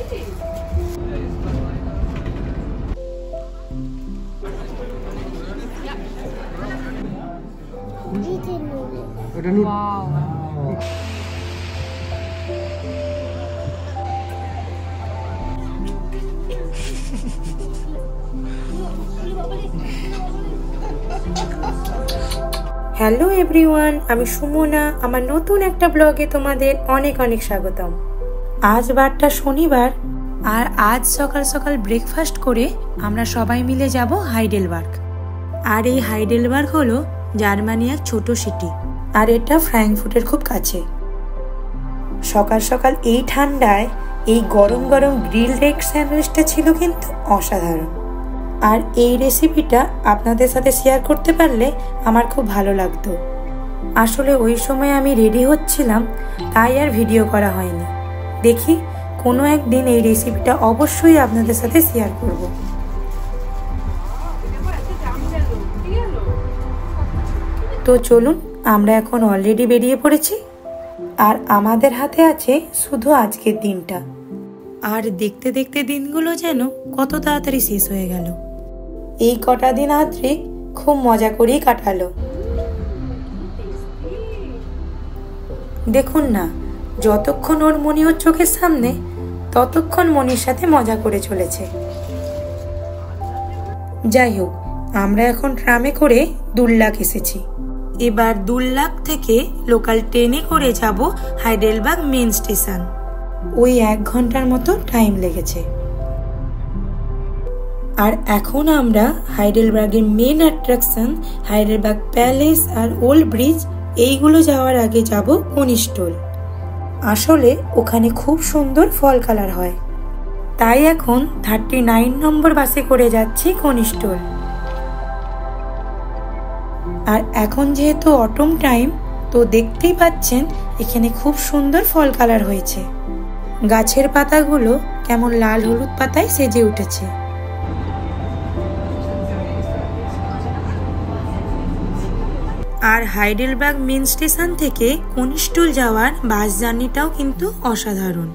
Hello everyone, আমি সুমনা। আমার নতুন একটা ব্লগে তোমাদের অনেক অনেক স্বাগতম। আজ বারটা শনিবার, আর আজ সকাল সকাল ব্রেকফাস্ট করে আমরা সবাই মিলে যাব হাইডেলবার্গ। আর এই হাইডেলবার্গ হলো জার্মানি এক ছোট সিটি, আর এটা ফ্র্যাঙ্কফুর্টের খুব কাছে। সকাল সকাল এই ঠান্ডায় এই গরম গরম গ্রিলড এগ স্যান্ডউইচটা ছিল কিন্তু অসাধারণ। আর এই রেসিপিটা আপনাদের সাথে শেয়ার করতে পারলে আমার খুব ভালো লাগতো। আসলে ওই সময় আমি রেডি হচ্ছিলাম, তাই আর ভিডিও করা হয়নি। দেখি কোনো একদিন এই রেসিপিটা অবশ্যই আপনাদের সাথে শেয়ার করব। তো চলুন, আমরা এখন অলরেডি বেরিয়ে পড়েছি, আর আমাদের হাতে আছে শুধু আজকের দিনটা। আর দেখতে দেখতে দিনগুলো যেন কত তাড়াতাড়ি শেষ হয়ে গেল। এই কটা দিন আদ্রিক খুব মজা করেই কাটালো। দেখুন না, যতক্ষণ ওর মনি ওর চোখের সামনে, ততক্ষণ মনির সাথে মজা করে চলেছে। যাই হোক, আমরা এখন ট্রামে করে দুল্লাক এসেছি। এবার দুল্লাক থেকে লোকাল ট্রেনে করে যাব হাইডেলবার্গ মেন স্টেশন। ওই 1 ঘন্টার মতো টাইম লেগেছে। আর এখন আমরা হাইডেলবার্গের মেন অ্যাট্রাকশন হাইডেলবার্গ প্যালেস আর ওল্ড ব্রিজ, এইগুলো যাওয়ার আগে যাব কনিস্টোল। আসলে ওখানে খুব সুন্দর ফল কালার হয়, তাই এখন 39 নম্বর বাসে করে যাচ্ছি কনিস্টোল। আর এখন যেহেতু অটম টাইম, তো দেখতেই পাচ্ছেন এখানে খুব সুন্দর ফল কালার হয়েছে। গাছের পাতাগুলো কেমন লাল হলুদ পাতায় সেজে উঠেছে। আর হাইডেলবার্গ মেন স্টেশন থেকে কনিস্টোল যাওয়ার বাস জার্নিটাও কিন্তু অসাধারণ।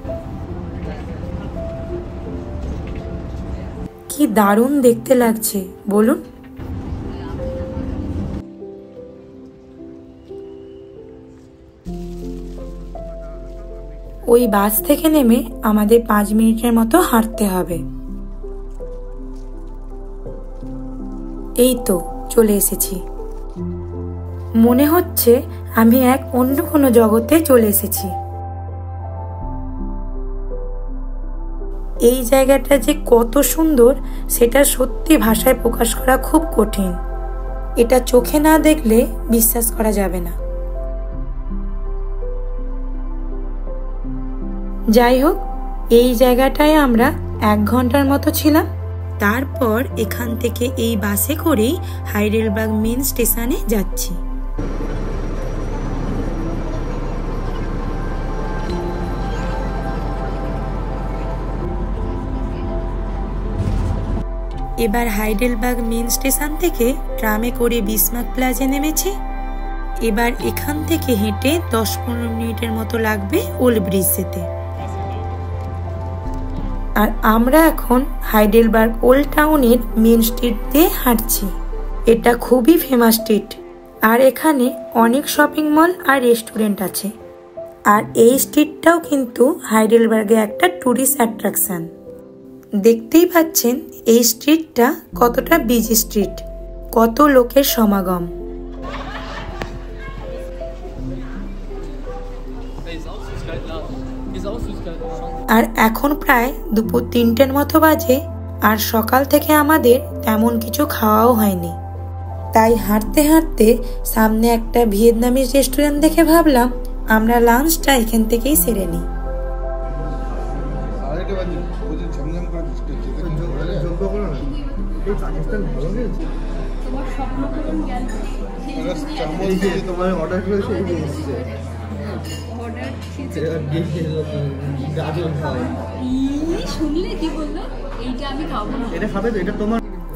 কি দারুণ দেখতে লাগছে বলুন। ওই বাস থেকে নেমে আমাদের 5 মিনিটের মতো হাঁটতে হবে। এই তো চলে এসেছি। মনে হচ্ছে আমি এক অন্য কোনো জগতে চলে এসেছি। এই জায়গাটা যে কত সুন্দর, সেটা সত্যি ভাষায় প্রকাশ করা খুব কঠিন। এটা চোখে না দেখলে বিশ্বাস করা যাবে না। যাই হোক, এই জায়গাটায় আমরা 1 ঘন্টার মতো ছিলাম। তারপর এখান থেকে এই বাসে করেই হাইডেলবার্গ মেন স্টেশনে যাচ্ছি। এবার হাইডেলবার্গ মেন স্টেশন থেকে ট্রামে করে বিসমার্ক প্লাজে নেমেছি। এবার এখান থেকে হেঁটে 10-15 মিনিটের মতো লাগবে ওল্ড ব্রিজ যেতে। আর আমরা এখন হাইডেলবার্গ ওল্ড টাউনের মেন স্ট্রিট দিয়ে হাঁটছি। এটা খুবই ফেমাস স্ট্রিট, আর এখানে অনেক শপিং মল আর রেস্টুরেন্ট আছে। আর এই স্ট্রিটটাও কিন্তু হাইডেলবার্গে একটা ট্যুরিস্ট অ্যাট্রাকশন। দেখতেই পাচ্ছেন এই স্ট্রিটটা কতটা বিজি স্ট্রিট, কত লোকের সমাগম। আর এখন প্রায় দুপুর 3টের মতো বাজে, আর সকাল থেকে আমাদের তেমন কিছু খাওয়াও হয়নি। তাই হাঁটতে হাঁটতে সামনে একটা ভিয়েতনামিজ রেস্টুরেন্ট দেখে ভাবলাম আমরা লাঞ্চটা এখান থেকেই সেরে নিই।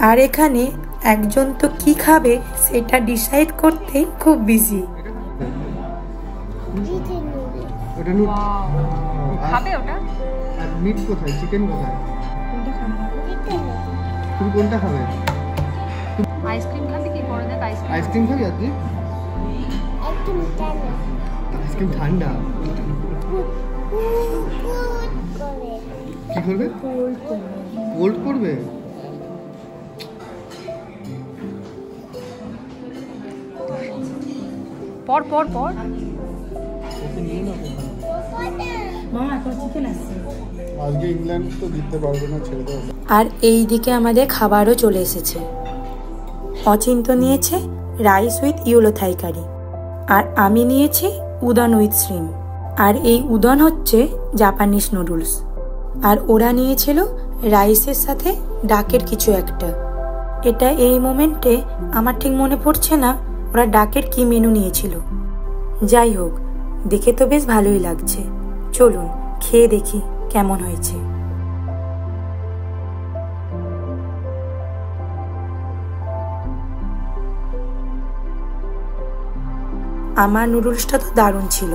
আর এখানে একজন তো কি খাবে সেটা ডিসাইড করতে খুব বিজি। খাবে ওটা? মিট কোথায়, চিকেন কোথায়? তুমি কোনটা খাবে? আইসক্রিম খাবি কি? পরে দেখ আইসক্রিম। আইসক্রিম খাবি আজকে? আইসক্রিম ঠান্ডা। কি করবে? কোল্ড করবে। পর পর পর আজকে ইংল্যান্ড তো জিততে পারবে না, ছেড়ে দাও। আর এই দিকে আমাদের খাবারও চলে এসেছে। অচিন্ত নিয়েছে রাইস উইথ ইয়েলো থাই কারি, আর আমি নিয়েছি উদন উইথ শ্রিম। আর এই উদন হচ্ছে জাপানিজ নুডলস, আর ওরা নিয়েছিল রাইসের সাথে ডাকের কিছু একটা। এটা এই মোমেন্টে আমার ঠিক মনে পড়ছে না ওরা ডাকের কি মেনু নিয়েছিল। যাই হোক, দেখে তো বেশ ভালোই লাগছে। চলুন খেয়ে দেখি কেমন হয়েছে। আমার নুডলসটা তো দারুণ ছিল,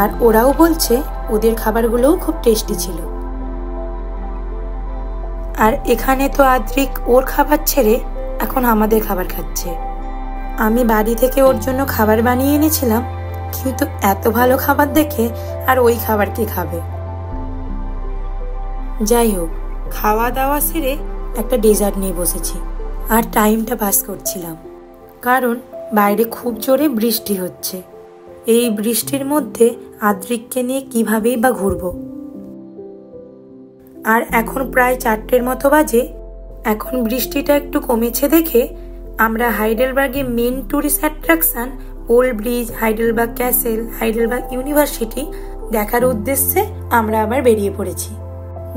আর ওরাও বলছে ওদের খাবারগুলোও খুব টেস্টি ছিল। আর এখানে তো আদ্রিক ওর খাবার ছেড়ে এখন আমাদের খাবার খাচ্ছে। আমি বাড়ি থেকে ওর জন্য খাবার বানিয়ে এনেছিলাম, কিন্তু এত ভালো খাবার দেখে আর ওই খাবার কে খাবে। যাই হোক, খাওয়া দাওয়া সেরে একটা ডেজার্ট নিয়ে বসেছি আর টাইমটা পাস করছিলাম, কারণ বাইরে খুব জোরে বৃষ্টি হচ্ছে। এই বৃষ্টির মধ্যে আদ্রিককে নিয়ে কিভাবেই বা ঘুরবো। আর এখন প্রায় 4টের মতো বাজে। এখন বৃষ্টিটা একটু কমেছে দেখে আমরা হাইডেলবার্গে main tourist attraction old bridge, Heidelberg castle, Heidelberg university দেখার উদ্দেশ্যে আমরা আবার বেরিয়ে পড়েছি।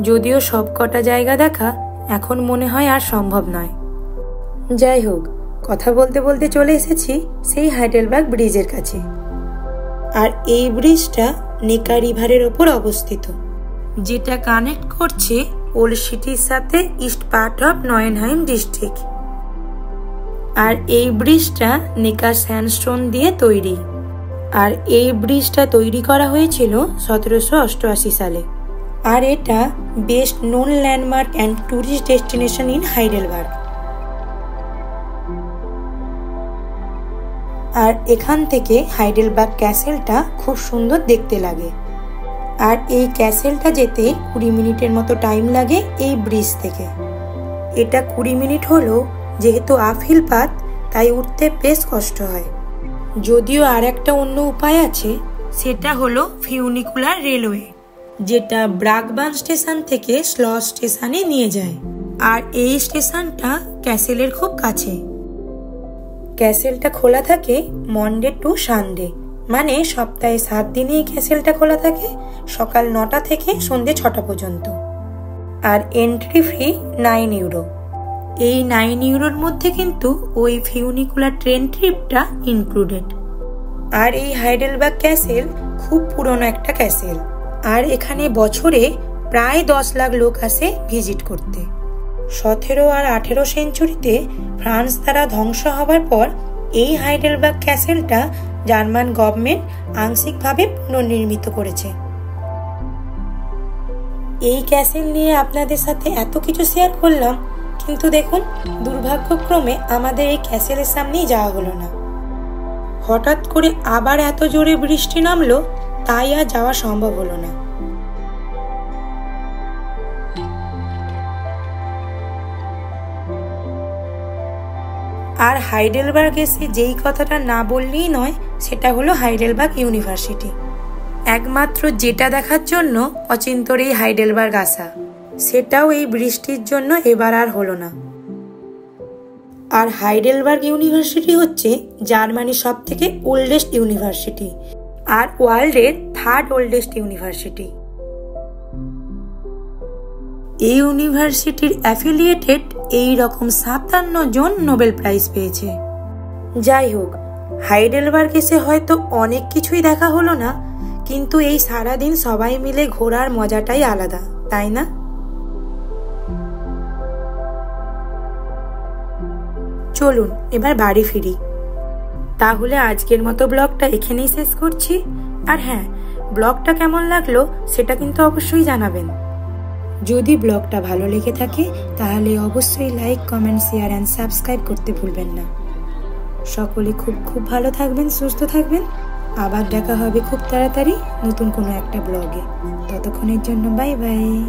যদিও সব কটা জায়গা দেখা এখন মনে হয় আর সম্ভব নয়। যাই হোক, কথা বলতে বলতে চলে এসেছি সেই হাইডেলবার্গ ব্রিজের কাছে। আর এই ব্রিজটা নেকা রিভারের ওপর অবস্থিত, যেটা কানেক্ট করছে ওল্ড সিটির সাথে ইস্ট পার্ট অফ নয়েনহাইম ডিস্ট্রিক্ট। আর এই ব্রিজটা নেকা স্যান্ডস্টোন দিয়ে তৈরি। আর এই ব্রিজটা তৈরি করা হয়েছিল 1788 সালে। আর এটা best known landmark and tourist destination in Heidelberg. আর এখান থেকে হাইডেলবার্গ ক্যাসেলটা খুব সুন্দর দেখতে লাগে। আর এই ক্যাসেলটা যেতে 20 মিনিটের মতো টাইম লাগে এই ব্রিজ থেকে। এটা 20 মিনিট হলো, যেহেতু আপহিল পাথ তাই উঠতে বেশ কষ্ট হয়। যদিও আর একটা অন্য উপায় আছে, সেটা হলো ফিউনিকুলার রেলওয়ে, যেটা ব্রাগবান স্টেশন থেকে স্লস স্টেশনে নিয়ে যায়। আর এই স্টেশনটা ক্যাসেলের খুব কাছে। ক্যাসেলটা খোলা থাকে মনডে টু সানডে, মানে সপ্তাহে 7 দিনে এই ক্যাসেলটা খোলা থাকে, সকাল 9টা থেকে সন্ধ্যে 6টা পর্যন্ত। আর এন্ট্রি ফি 9 ইউরো। এই 9 ইউরোর মধ্যে কিন্তু ওই ফিউনিকুলার ট্রেন ট্রিপটা ইনক্লুডেড। আর এই হাইডেলবার্গ ক্যাসেল খুব পুরনো একটা ক্যাসেল, আর এখানে বছরে প্রায় 10 লাখ লোক আসে ভিজিট করতে। 17 আর 18 সেঞ্চুরিতে ফ্রান্স দ্বারা ধ্বংস হবার পর এই হাইডেলবার্গ ক্যাসেলটা জার্মান গভর্নমেন্ট আংশিকভাবে পুনর্নির্মিত করেছে। এই ক্যাসেল নিয়ে আপনাদের সাথে এত কিছু শেয়ার করলাম, কিন্তু দেখুন দুর্ভাগ্যক্রমে আমাদের এই ক্যাসেলের সামনেই যাওয়া হলো না। হঠাৎ করে আবার এত জোরে বৃষ্টি নামলো, তাই আর যাওয়া সম্ভব হলো না। আর হাইডেলবার্গ এসে যেই কথাটা না বললেই নয়, সেটা হলো হাইডেলবার্গ ইউনিভার্সিটি। একমাত্র যেটা দেখার জন্য অচিন্তর এই হাইডেলবার্গ আসা, সেটাও এই বৃষ্টির জন্য এবার আর হলো না। আর হাইডেলবার্গ ইউনিভার্সিটি হচ্ছে জার্মানির সব থেকে ওল্ডেস্ট ইউনিভার্সিটি, আর ওয়ার্ল্ডের 3rd ওল্ডেস্ট ইউনিভার্সিটি। এই ইউনিভার্সিটির অ্যাফিলিয়েটেড এই রকম 57 জন নোবেল প্রাইজ পেয়েছে। যাই হোক, হাইডেলবার্গ এসে হয়তো অনেক কিছুই দেখা হলো না, কিন্তু এই সারাদিন সবাই মিলে ঘোরার মজাটাই আলাদা, তাই না? চলুন এবার বাড়ি ফিরি। তাহলে আজকের মতো ব্লগটা এখানেই শেষ করছি। আর হ্যাঁ, ব্লগটা কেমন লাগলো সেটা কিন্তু অবশ্যই জানাবেন। যদি ব্লগটা ভালো লেগে থাকে তাহলে অবশ্যই like, comment, share and subscribe করতে ভুলবেন না। সকলে খুব খুব ভালো থাকবেন, সুস্থ থাকবেন। আবার দেখা হবে খুব তাড়াতাড়ি নতুন কোনো একটা ব্লগে। ততক্ষণের জন্য বাই বাই।